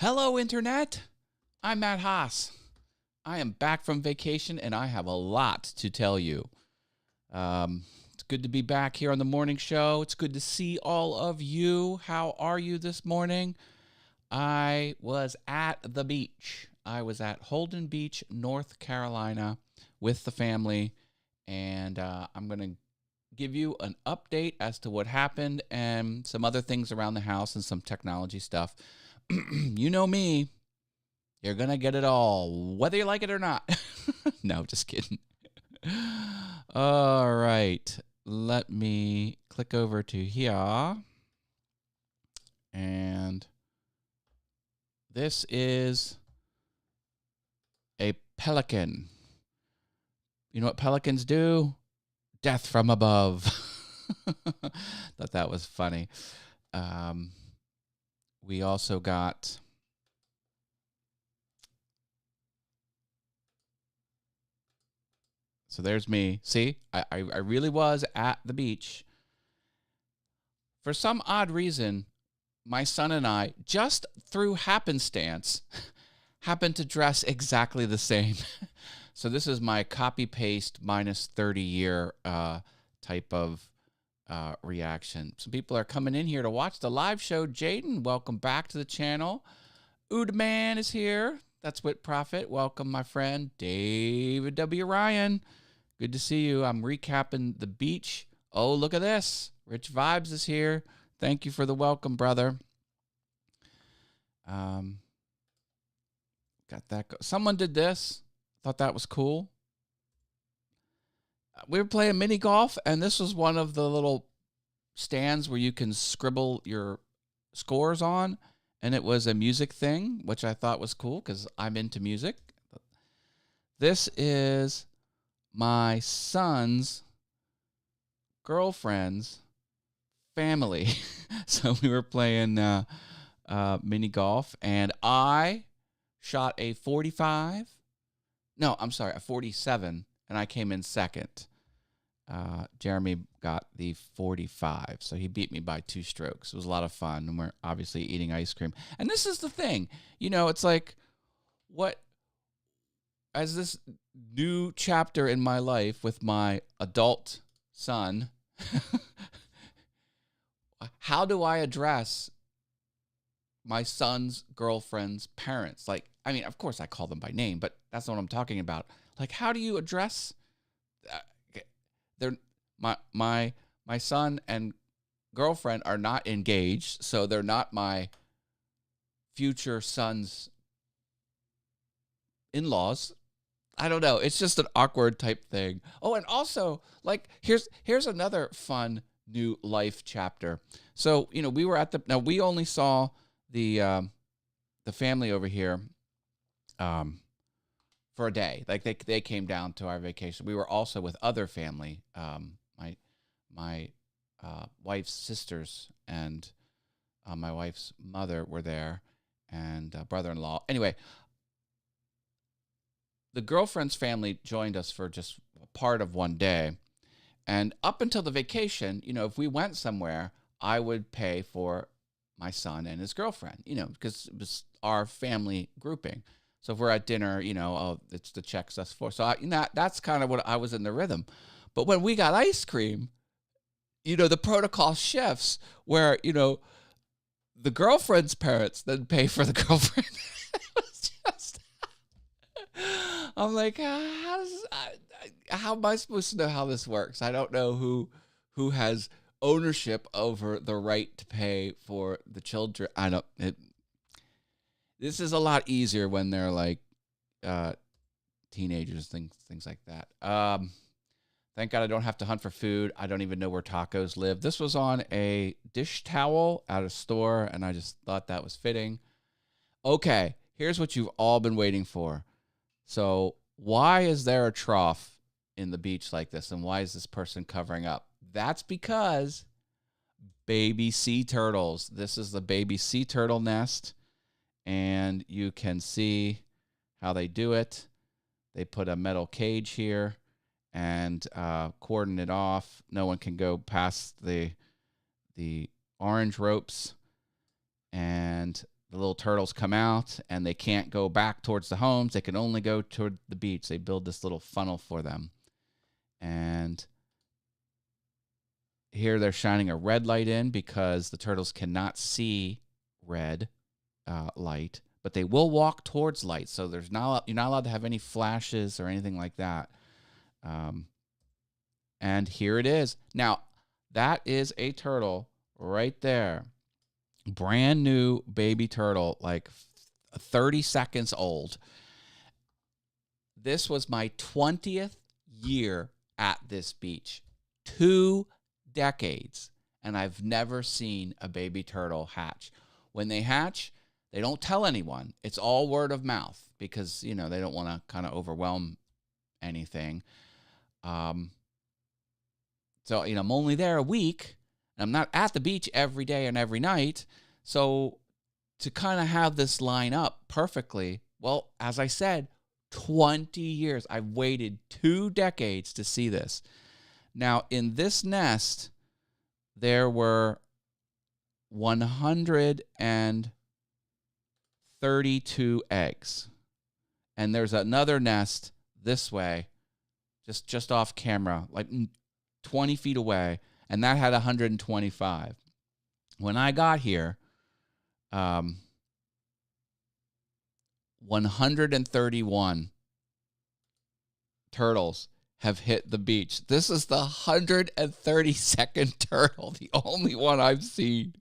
Hello, Internet. I'm Matt Haas. I am back from vacation and I have a lot to tell you. It's good to be back here on the morning show. It's good to see all of you. How are you this morning? I was at the beach. I was at Holden Beach, North Carolina with the family, and I'm going to give you an update as to what happened and some other things around the house and some technology stuff. You know me. You're going to get it all, whether you like it or not. No, just kidding. All right. Let me click over to here. And this is a pelican. You know what pelicans do? Death from above. Thought that was funny. We also got so there's me. See, I really was at the beach. For some odd reason, my son and I, just through happenstance, happened to dress exactly the same. So this is my copy-paste minus 30-year type of reaction. Some people are coming in here to watch the live show. Jaden, welcome back to the channel. Oodman is here. That's Wit Prophet. Welcome, my friend. David W. Ryan. Good to see you. I'm recapping the beach. Oh, look at this. Rich Vibes is here. Thank you for the welcome, brother. Got that. Someone did this. Thought that was cool. We were playing mini golf, and this was one of the little stands where you can scribble your scores on, and it was a music thing, which I thought was cool because I'm into music. This is my son's girlfriend's family. So we were playing mini golf, and I shot a 45. No, I'm sorry, a 47, and I came in second. Jeremy got the 45, so he beat me by 2 strokes. It was a lot of fun, and we're obviously eating ice cream. And this is the thing, it's like, as this new chapter in my life with my adult son, how do I address my son's girlfriend's parents? Of course I call them by name, but that's not what I'm talking about. Like, how do you address my son and girlfriend are not engaged, so they're not my future son's in-laws. I don't know. It's just an awkward type thing. Oh, and also, here's another fun new life chapter. So, we were now we only saw the family over here for a day. Like they came down to our vacation. We were also with other family. My wife's sisters and my wife's mother were there, and brother-in-law. Anyway, the girlfriend's family joined us for just part of one day. And up until the vacation, if we went somewhere, I would pay for my son and his girlfriend, because it was our family grouping. So if we're at dinner, it's the checks us for. So that's kind of what I was in the rhythm. But when we got ice cream, the protocol shifts where, the girlfriend's parents then pay for the girlfriend. It was just, I'm like, how am I supposed to know how this works? I don't know who has ownership over the right to pay for the children. This is a lot easier when they're like teenagers, things like that. Thank God I don't have to hunt for food. I don't even know where tacos live. This was on a dish towel at a store, and I just thought that was fitting. Okay, here's what you've all been waiting for. So why is there a trough in the beach like this, and why is this person covering up? That's because baby sea turtles. This is the baby sea turtle nest, and you can see how they do it. They put a metal cage here and cordon it off. No one can go past the orange ropes, and the little turtles come out and they can't go back towards the homes. They can only go toward the beach. They build this little funnel for them. And here they're shining a red light in because the turtles cannot see red light, but they will walk towards light. So you're not allowed to have any flashes or anything like that. And here it is. Now, that is a turtle right there. Brand new baby turtle, like 30 seconds old. This was my 20th year at this beach. 2 decades. And I've never seen a baby turtle hatch. When they hatch, they don't tell anyone. It's all word of mouth because, they don't want to kind of overwhelm anything. So, I'm only there a week. I'm not at the beach every day and every night. So to kind of have this line up perfectly, well, as I said, 20 years. I've waited 2 decades to see this. Now, in this nest, there were 132 eggs. And there's another nest this way, just off camera, like 20 feet away. And that had 125. When I got here, 131 turtles have hit the beach. This is the 132nd turtle, the only one I've seen.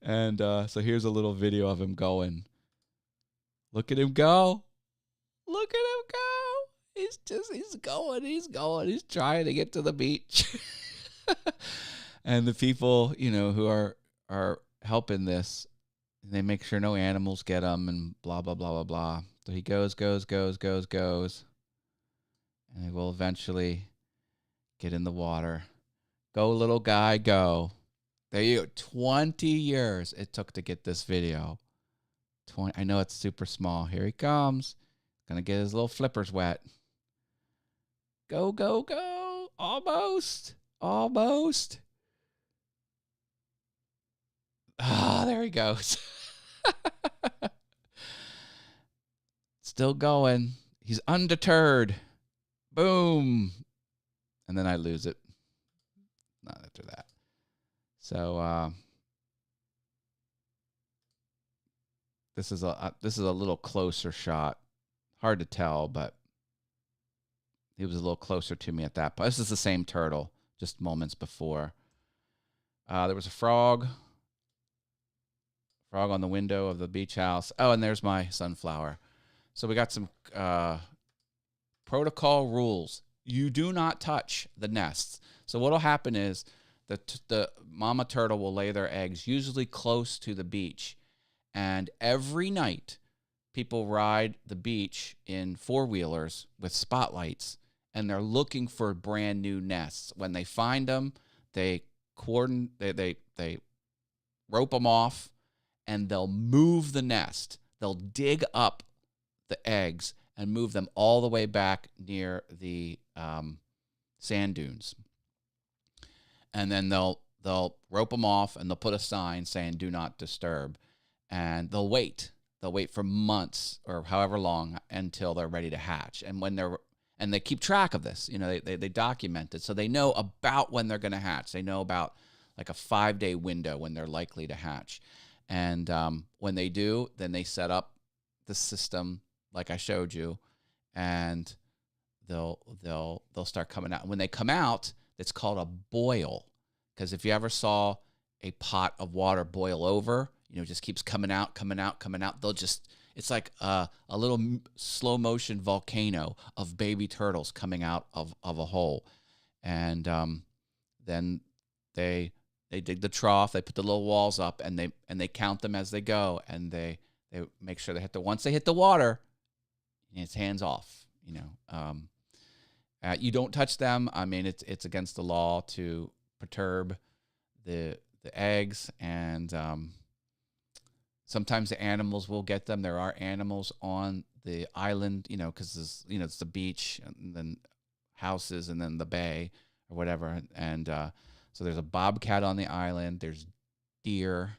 And so here's a little video of him going. Look at him go. Look at him go. He's going. He's trying to get to the beach. And the people, who are helping this, they make sure no animals get him and blah, blah, blah, blah, blah. So he goes. And he will eventually get in the water. Go, little guy, go. There you go. 20 years it took to get this video. I know it's super small. Here he comes. Gonna get his little flippers wet. Go, go, go. Almost. There he goes. Still going. He's undeterred. Boom. And then I lose it. Not after that. So this is a little closer shot. Hard to tell, but he was a little closer to me at that point. This is the same turtle, just moments before. There was a frog on the window of the beach house. Oh, and there's my sunflower. So we got some protocol rules. You do not touch the nests. So what will happen is the mama turtle will lay their eggs usually close to the beach. And every night, people ride the beach in four-wheelers with spotlights, and they're looking for brand new nests. When they find them, they rope them off, and they'll move the nest. They'll dig up the eggs and move them all the way back near the sand dunes. And then they'll rope them off, and they'll put a sign saying "Do not disturb." And they'll wait. They'll wait for months or however long until they're ready to hatch. And they keep track of this. They document it, so they know about when they're going to hatch. They know about like a 5-day window when they're likely to hatch. And when they do, then they set up the system like I showed you, and they'll start coming out. When they come out, it's called a boil, because if you ever saw a pot of water boil over, it just keeps coming out. It's like a little slow motion volcano of baby turtles coming out of a hole. And then they dig the trough, they put the little walls up, and they count them as they go, and they make sure once they hit the water, it's hands off. You don't touch them. I mean, it's against the law to perturb the eggs, and sometimes the animals will get them. There are animals on the island, because it's the beach and then houses and then the bay or whatever. And so there's a bobcat on the island. There's deer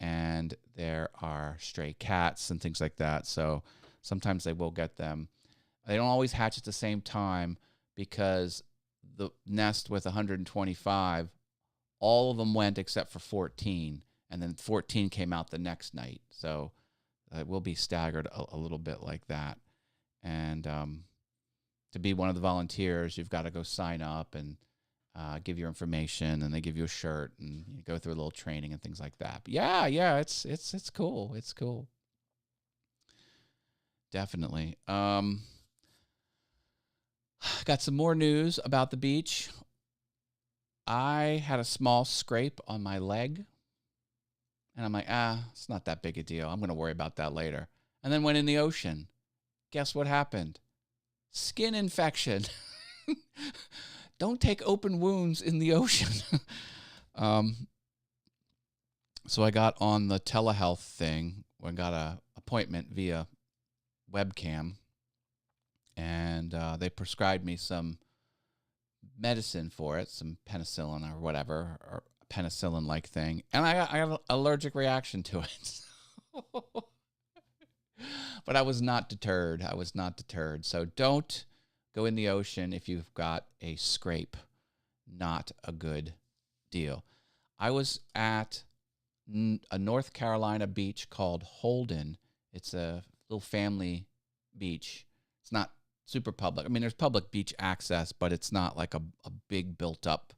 and there are stray cats and things like that. So sometimes they will get them. They don't always hatch at the same time because the nest with 125, all of them went except for 14, and then 14 came out the next night. So it will be staggered a little bit like that. And to be one of the volunteers, you've got to go sign up and give your information, and they give you a shirt, and you go through a little training and things like that. But yeah, it's cool. It's cool. Definitely. Got some more news about the beach. I had a small scrape on my leg, and I'm like, it's not that big a deal. I'm going to worry about that later. And then went in the ocean. Guess what happened? Skin infection. Don't take open wounds in the ocean. So I got on the telehealth thing. I got an appointment via webcam, and they prescribed me some medicine for it, some penicillin or whatever, or penicillin-like thing, and I got an allergic reaction to it. But I was not deterred. So don't go in the ocean if you've got a scrape. Not a good deal. I was at a North Carolina beach called Holden. It's a little family beach. It's not super public. I mean, there's public beach access, but it's not like a big built-up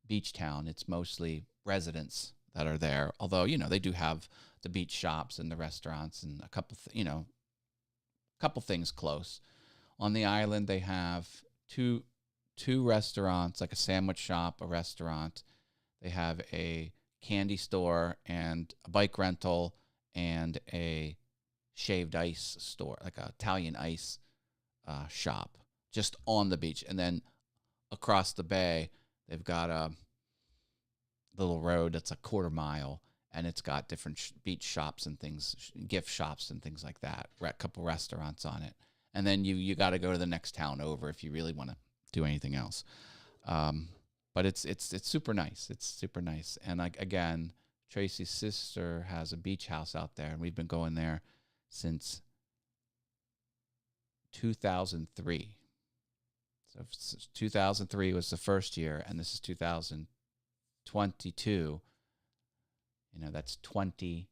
beach town. It's mostly residents that are there. Although, they do have the beach shops and the restaurants and a couple things close. On the island, they have two restaurants, like a sandwich shop, a restaurant. They have a candy store and a bike rental and a shaved ice store, like an Italian ice shop, just on the beach. And then across the bay, they've got a little road that's a quarter mile, and it's got different beach shops and things, gift shops and things like that. A couple restaurants on it. And then you got to go to the next town over if you really want to do anything else. But it's super nice. It's super nice. And again, Tracy's sister has a beach house out there, and we've been going there since 2003. So 2003 was the first year, and this is 2022. That's 20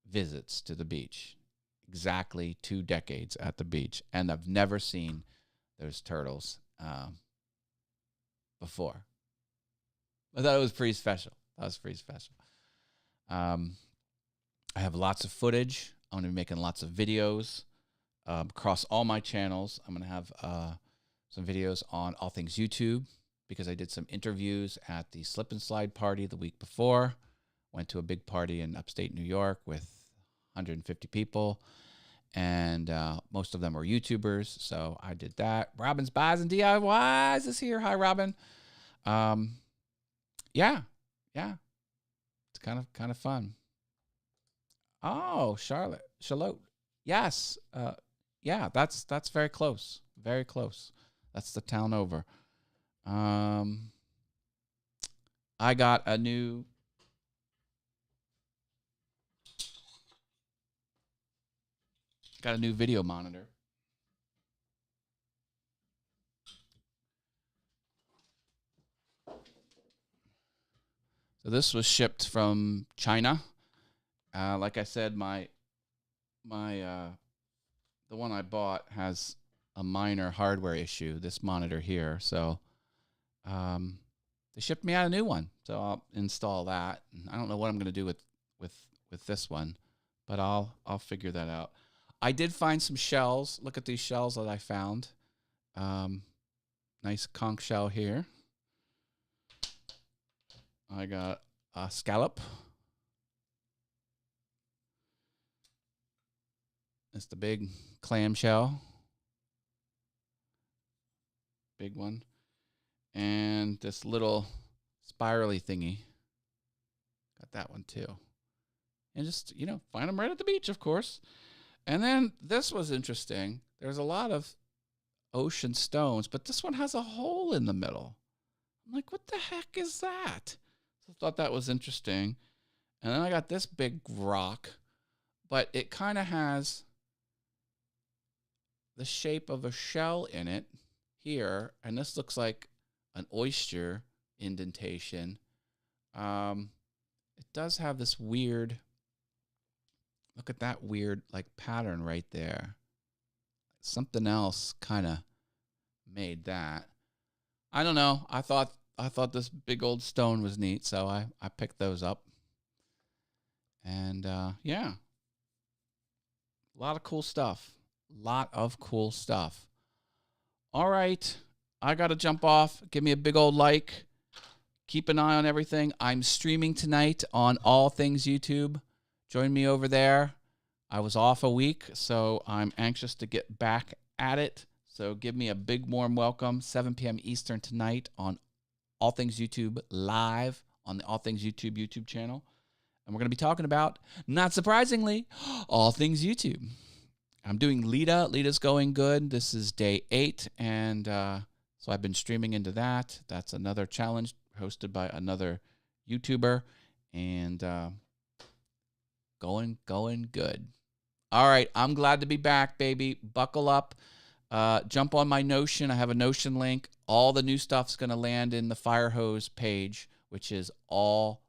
visits to the beach. Exactly 2 decades at the beach. And I've never seen those turtles before. I thought it was pretty special. I have lots of footage. I'm going to be making lots of videos across all my channels. I'm going to have some videos on all things YouTube, because I did some interviews at the Slip and Slide party the week before. Went to a big party in upstate New York with 150 people, and most of them were YouTubers, so I did that. Robin's Buys and DIYs is here. Hi, Robin. Yeah, it's kind of fun. Oh, Charlotte, yes, yeah, that's very close, That's the town over. I got a new video monitor. So this was shipped from China. Like I said, my the one I bought has a minor hardware issue, this monitor here. So they shipped me out a new one. So I'll install that. I don't know what I'm going to do with this one, but I'll figure that out. I did find some shells. Look at these shells that I found. Nice conch shell here. I got a scallop. It's the big clam shell. Big one. And this little spirally thingy. Got that one too. And just, find them right at the beach, of course. And then this was interesting. There's a lot of ocean stones, but this one has a hole in the middle. I'm like, what the heck is that? So I thought that was interesting. And then I got this big rock, but it kind of has the shape of a shell in it here. And this looks like an oyster indentation. It does have this weird, look at that weird like pattern right there. Something else kind of made that. I don't know. I thought this big old stone was neat, so I picked those up. And yeah, a lot of cool stuff. All right, I got to jump off. Give me a big old like. Keep an eye on everything. I'm streaming tonight on All Things YouTube. Join me over there. I was off a week, so I'm anxious to get back at it. So give me a big warm welcome, 7 p.m. Eastern tonight on All Things YouTube live on the All Things YouTube channel. And we're going to be talking about, not surprisingly, all things YouTube. I'm doing Lita. Lita's going good. This is day 8, and so I've been streaming into that. That's another challenge hosted by another YouTuber, and going good. All right, I'm glad to be back, baby. Buckle up. Jump on my Notion. I have a Notion link. All the new stuff's going to land in the Firehose page, which is all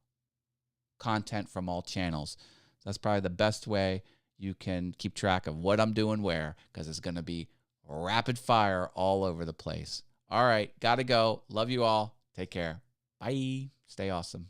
content from all channels. That's probably the best way you can keep track of what I'm doing where, because it's going to be rapid fire all over the place. All right, got to go. Love you all. Take care. Bye. Stay awesome.